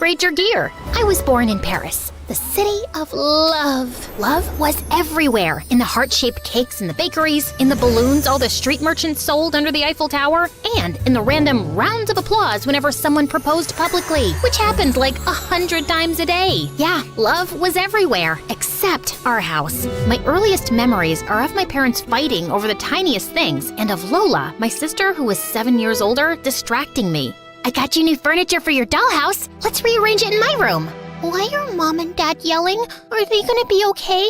upgrade your gear. I was born in Paris, the city of love. Love was everywhere, in the heart-shaped cakes in the bakeries, in the balloons all the street merchants sold under the Eiffel Tower, and in the random rounds of applause whenever someone proposed publicly, which happened like 100 times a day. Yeah, love was everywhere, except our house. My earliest memories are of my parents fighting over the tiniest things, and of Lola, my sister who was 7 years older, distracting me. I got you new furniture for your dollhouse. Let's rearrange it in my room. Why are Mom and Dad yelling? Are they gonna be okay?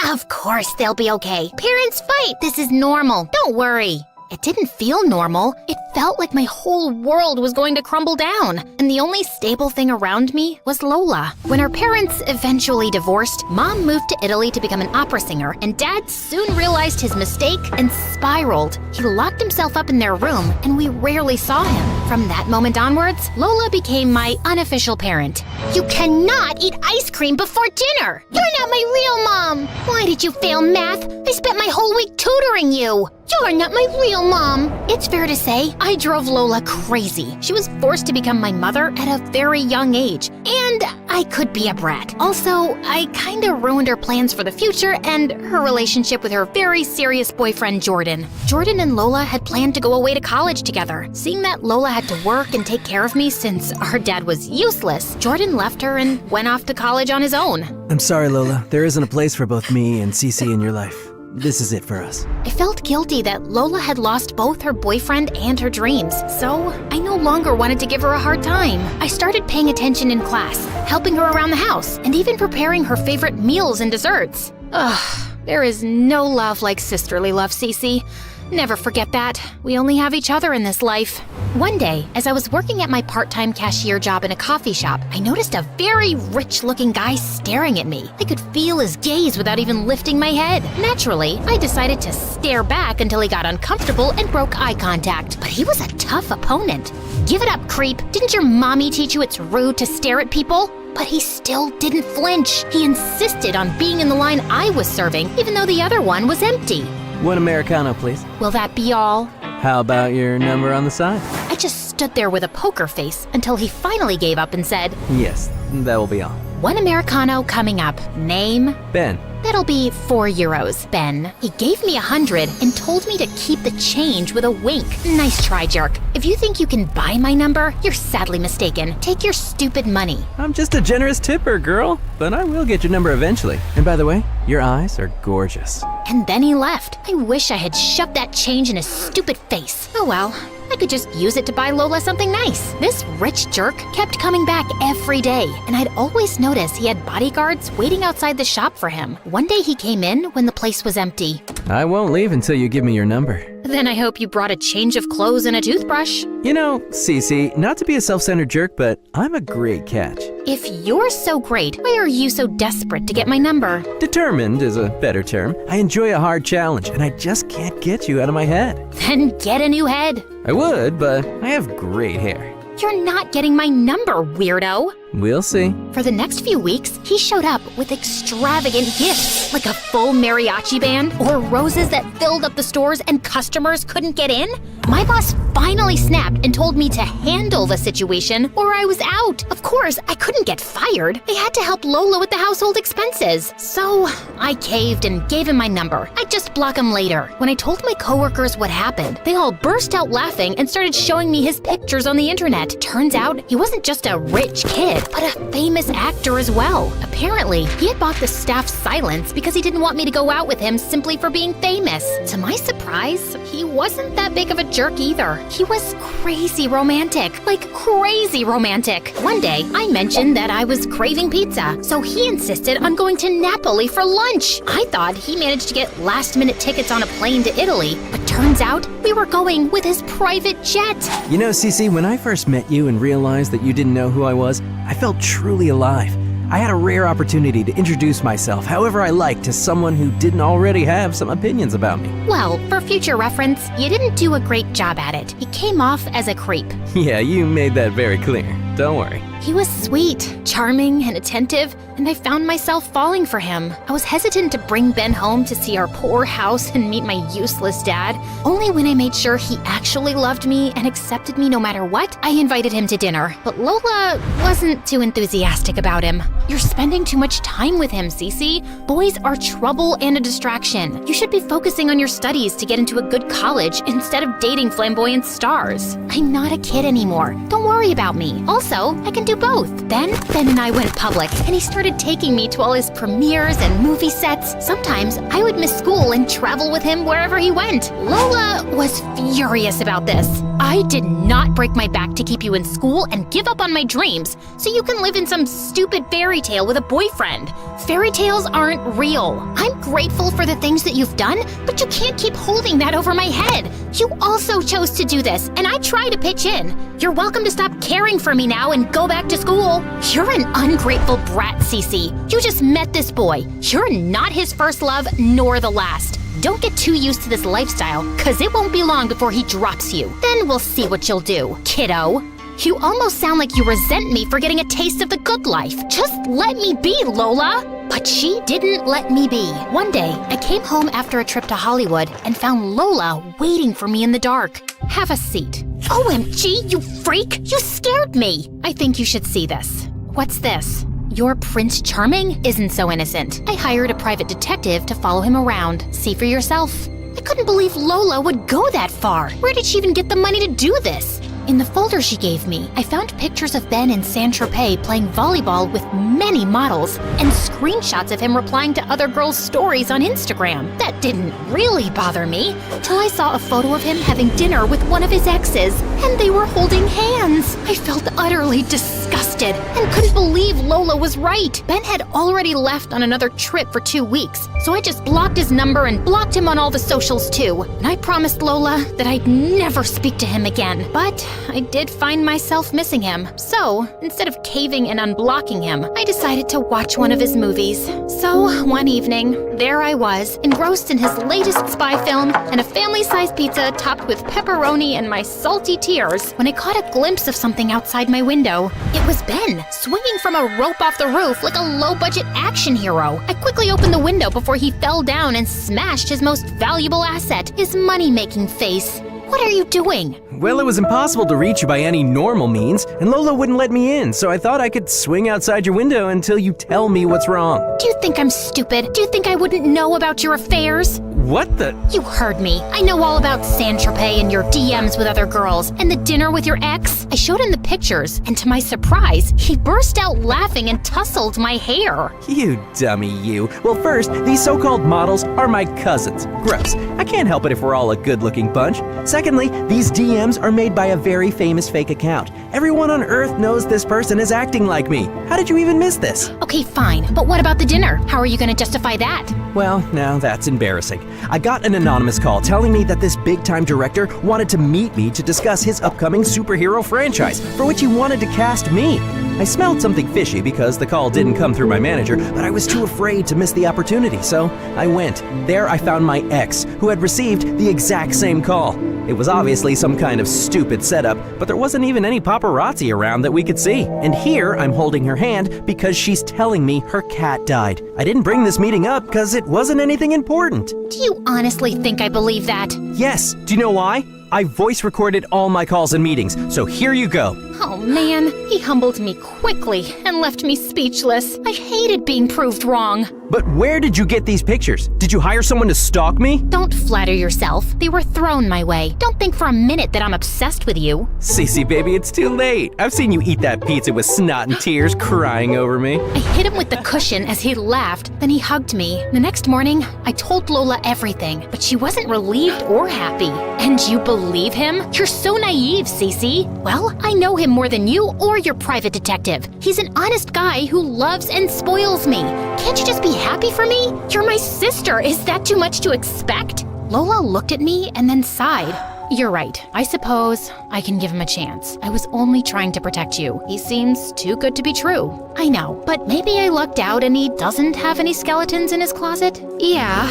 Of course they'll be okay. Parents fight. This is normal. Don't worry. It didn't feel normal. It felt like my whole world was going to crumble down. And the only stable thing around me was Lola. When our parents eventually divorced, Mom moved to Italy to become an opera singer, and Dad soon realized his mistake and spiraled. He locked himself up in their room, and we rarely saw him. From that moment onwards, Lola became my unofficial parent. You cannot eat ice cream before dinner! You're not my real mom! Why did you fail math? I spent my whole week tutoring you! You're not my real mom! It's fair to say, I drove Lola crazy. She was forced to become my mother at a very young age, and I could be a brat. Also, I kinda ruined her plans for the future and her relationship with her very serious boyfriend, Jordan. Jordan and Lola had planned to go away to college together. Seeing that Lola had to work and take care of me since our dad was useless, Jordan left her and went off to college on his own. I'm sorry, Lola. There isn't a place for both me and Cece in your life. This is it for us. I felt guilty that Lola had lost both her boyfriend and her dreams, so I no longer wanted to give her a hard time. I started paying attention in class, helping her around the house, and even preparing her favorite meals and desserts. Ugh, there is no love like sisterly love, Cece. Never forget that. We only have each other in this life. One day, as I was working at my part-time cashier job in a coffee shop, I noticed a very rich-looking guy staring at me. I could feel his gaze without even lifting my head. Naturally, I decided to stare back until he got uncomfortable and broke eye contact. But he was a tough opponent. Give it up, creep. Didn't your mommy teach you it's rude to stare at people? But he still didn't flinch. He insisted on being in the line I was serving, even though the other one was empty. One Americano, please. Will that be all? How about your number on the side? I just stood there with a poker face until he finally gave up and said, Yes, that will be all. One Americano coming up. Name? Ben. That'll be €4, Ben. He gave me 100 and told me to keep the change with a wink. Nice try, jerk. If you think you can buy my number, you're sadly mistaken. Take your stupid money. I'm just a generous tipper, girl. But I will get your number eventually. And by the way, your eyes are gorgeous. And then he left. I wish I had shoved that change in his stupid face. Oh well. I could just use it to buy Lola something nice. This rich jerk kept coming back every day, and I'd always notice he had bodyguards waiting outside the shop for him. One day he came in when the place was empty. I won't leave until you give me your number. Then I hope you brought a change of clothes and a toothbrush. You know, Cece, not to be a self-centered jerk, but I'm a great catch. If you're so great, why are you so desperate to get my number? Determined is a better term. I enjoy a hard challenge, and I just can't get you out of my head. Then get a new head. I would, but I have great hair. You're not getting my number, weirdo. We'll see. For the next few weeks, he showed up with extravagant gifts, like a full mariachi band or roses that filled up the stores and customers couldn't get in. My boss finally snapped and told me to handle the situation or I was out. Of course, I couldn't get fired. I had to help Lola with the household expenses. So I caved and gave him my number. I'd just block him later. When I told my coworkers what happened, they all burst out laughing and started showing me his pictures on the internet. Turns out he wasn't just a rich kid, but a famous actor as well. Apparently, he had bought the staff's silence because he didn't want me to go out with him simply for being famous. To my surprise, he wasn't that big of a jerk either. He was crazy romantic, like crazy romantic. One day, I mentioned that I was craving pizza, so he insisted on going to Napoli for lunch. I thought he managed to get last-minute tickets on a plane to Italy, but turns out we were going with his private jet. You know, Cece, when I first met you and realized that you didn't know who I was, I felt truly alive. I had a rare opportunity to introduce myself however I liked to someone who didn't already have some opinions about me. Well, for future reference, you didn't do a great job at it. He came off as a creep. Yeah, you made that very clear. Don't worry. He was sweet, charming, and attentive, and I found myself falling for him. I was hesitant to bring Ben home to see our poor house and meet my useless dad. Only when I made sure he actually loved me and accepted me no matter what, I invited him to dinner. But Lola wasn't too enthusiastic about him. You're spending too much time with him, Cece. Boys are trouble and a distraction. You should be focusing on your studies to get into a good college instead of dating flamboyant stars. I'm not a kid anymore. Don't worry about me. Also, I can do both. Then, Ben and I went public, and he started taking me to all his premieres and movie sets. Sometimes, I would miss school and travel with him wherever he went. Lola was furious about this. I did not break my back to keep you in school and give up on my dreams so you can live in some stupid fairy tale with a boyfriend. Fairy tales aren't real. I'm grateful for the things that you've done, but you can't keep holding that over my head. You also chose to do this, and I try to pitch in. You're welcome to stop caring for me now and go back to school. You're an ungrateful brat, Cece. You just met this boy. You're not his first love, nor the last. Don't get too used to this lifestyle, cause it won't be long before he drops you. Then we'll see what you'll do, kiddo. You almost sound like you resent me for getting a taste of the good life. Just let me be, Lola. But she didn't let me be. One day, I came home after a trip to Hollywood and found Lola waiting for me in the dark. Have a seat. OMG, you freak! You scared me! I think you should see this. What's this? Your Prince Charming isn't so innocent. I hired a private detective to follow him around. See for yourself. I couldn't believe Lola would go that far. Where did she even get the money to do this? In the folder she gave me, I found pictures of Ben in Saint-Tropez playing volleyball with many models and screenshots of him replying to other girls' stories on Instagram. That didn't really bother me, till I saw a photo of him having dinner with one of his exes, and they were holding hands. I felt utterly disgusted and couldn't believe Lola was right. Ben had already left on another trip for 2 weeks, so I just blocked his number and blocked him on all the socials too. And I promised Lola that I'd never speak to him again. But I did find myself missing him. So, instead of caving and unblocking him, I decided to watch one of his movies. So, one evening, there I was, engrossed in his latest spy film and a family-sized pizza topped with pepperoni and my salty tears, when I caught a glimpse of something outside my window. It was Ben, swinging from a rope off the roof like a low-budget action hero. I quickly opened the window before he fell down and smashed his most valuable asset, his money-making face. What are you doing? Well, it was impossible to reach you by any normal means, and Lola wouldn't let me in, so I thought I could swing outside your window until you tell me what's wrong. Do you think I'm stupid? Do you think I wouldn't know about your affairs? What the? You heard me. I know all about Saint-Tropez and your DMs with other girls, and the dinner with your ex. I showed him the pictures, and to my surprise, he burst out laughing and tussled my hair. You dummy, you. Well, first, these so-called models are my cousins. Gross. I can't help it if we're all a good-looking bunch. Secondly, these DMs are made by a very famous fake account. Everyone on Earth knows this person is acting like me. How did you even miss this? Okay, fine, but what about the dinner? How are you going to justify that? Well, now that's embarrassing. I got an anonymous call telling me that this big-time director wanted to meet me to discuss his upcoming superhero franchise, for which he wanted to cast me. I smelled something fishy because the call didn't come through my manager, but I was too afraid to miss the opportunity, so I went. There I found my ex, who had received the exact same call. It was obviously some kind of stupid setup, but there wasn't even any paparazzi around that we could see. And here I'm holding her hand because she's telling me her cat died. I didn't bring this meeting up because it wasn't anything important. Do you honestly think I believe that? Yes. Do you know why? I voice recorded all my calls and meetings, so here you go. Oh man, he humbled me quickly and left me speechless. I hated being proved wrong. But where did you get these pictures? Did you hire someone to stalk me? Don't flatter yourself. They were thrown my way. Don't think for a minute that I'm obsessed with you. Cece, baby, it's too late. I've seen you eat that pizza with snot and tears crying over me. I hit him with the cushion as he laughed, then he hugged me. The next morning, I told Lola everything, but she wasn't relieved or happy. And you believe him? You're so naive, Cece. Well, I know him more than you or your private detective. He's an honest guy who loves and spoils me. Can't you just be happy for me? You're my sister. Is that too much to expect? Lola looked at me and then sighed. You're right. I suppose I can give him a chance. I was only trying to protect you. He seems too good to be true. I know, but maybe I lucked out and he doesn't have any skeletons in his closet? Yeah,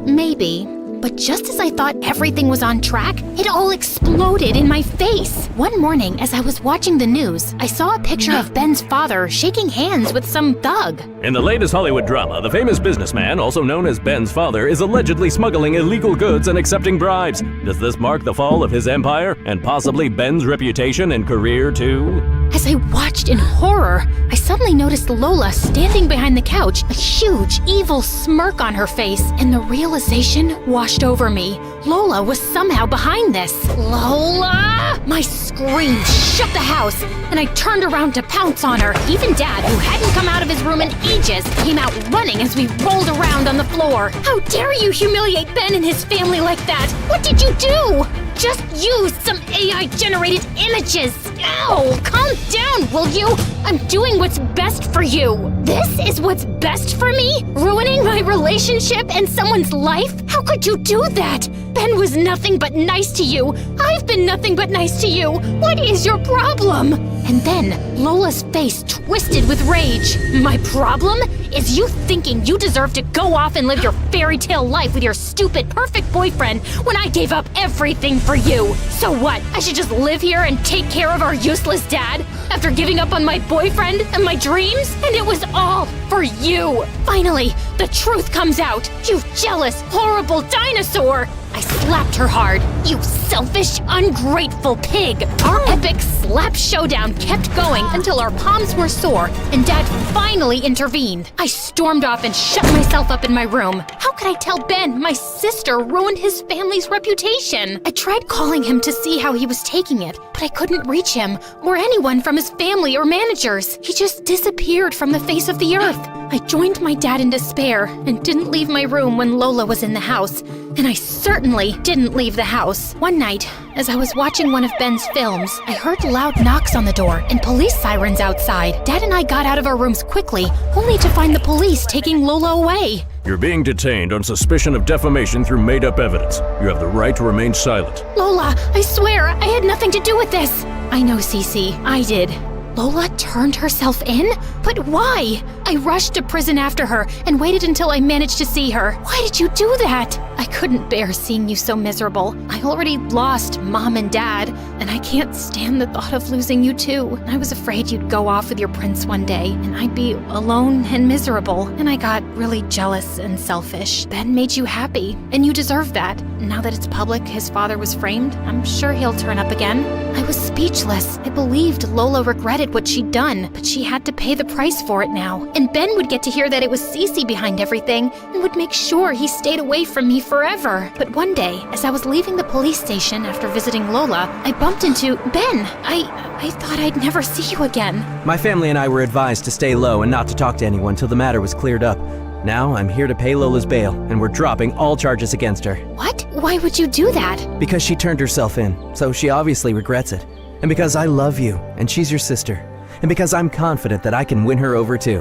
maybe. But just as I thought everything was on track, it all exploded in my face. One morning, as I was watching the news, I saw a picture of Ben's father shaking hands with some thug. In the latest Hollywood drama, the famous businessman, also known as Ben's father, is allegedly smuggling illegal goods and accepting bribes. Does this mark the fall of his empire and possibly Ben's reputation and career too? As I watched in horror, I suddenly noticed Lola standing behind the couch, a huge, evil smirk on her face, and the realization washed over me. Lola was somehow behind this. Lola! My scream shook the house, and I turned around to pounce on her. Even Dad, who hadn't come out of his room in ages, came out running as we rolled around on the floor. How dare you humiliate Ben and his family like that? What did you do? Just used some AI-generated images. Ow! Calm down, will you? I'm doing what's best for you. This is what's best for me? Ruining my relationship and someone's life? How could you do that? Ben was nothing but nice to you. I've been nothing but nice to you. What is your problem? And then Lola's face twisted with rage. My problem is you thinking you deserve to go off and live your fairy tale life with your stupid, perfect boyfriend when I gave up everything for you. So what? I should just live here and take care of our useless dad after giving up on my boyfriend and my dreams? And it was all for you. Finally, the truth comes out. You jealous, horrible dinosaur. I slapped her hard. You selfish, ungrateful pig. Our epic slap showdown kept going until our palms were sore and Dad finally intervened. I stormed off and shut myself up in my room. How could I tell Ben my sister ruined his family's reputation? I tried calling him to see how he was taking it, but I couldn't reach him or anyone from his family or managers. He just disappeared from the face of the earth. I joined my dad in despair and didn't leave my room when Lola was in the house. And I certainly didn't leave the house. One night, as I was watching one of Ben's films, I heard loud knocks on the door and police sirens outside. Dad and I got out of our rooms quickly, only to find the police taking Lola away. You're being detained on suspicion of defamation through made-up evidence. You have the right to remain silent. Lola, I swear, I had nothing to do with this. I know, Cece, I did. Lola turned herself in? But why? I rushed to prison after her and waited until I managed to see her. Why did you do that? I couldn't bear seeing you so miserable. I already lost Mom and Dad, and I can't stand the thought of losing you too. I was afraid you'd go off with your prince one day, and I'd be alone and miserable, and I got really jealous and selfish. Ben made you happy, and you deserve that. Now that it's public his father was framed, I'm sure he'll turn up again. I was speechless. I believed Lola regretted what she'd done, but she had to pay the price for it now. And Ben would get to hear that it was Cece behind everything and would make sure he stayed away from me forever. But one day, as I was leaving the police station after visiting Lola, I bumped into Ben. I thought I'd never see you again. My family and I were advised to stay low and not to talk to anyone till the matter was cleared up. Now I'm here to pay Lola's bail, and we're dropping all charges against her. What? Why would you do that? Because she turned herself in, so she obviously regrets it. And because I love you, and she's your sister. And because I'm confident that I can win her over too.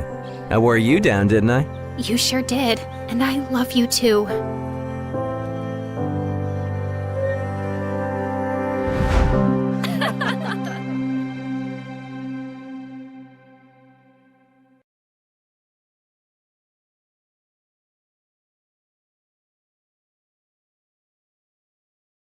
I wore you down, didn't I? You sure did. And I love you too.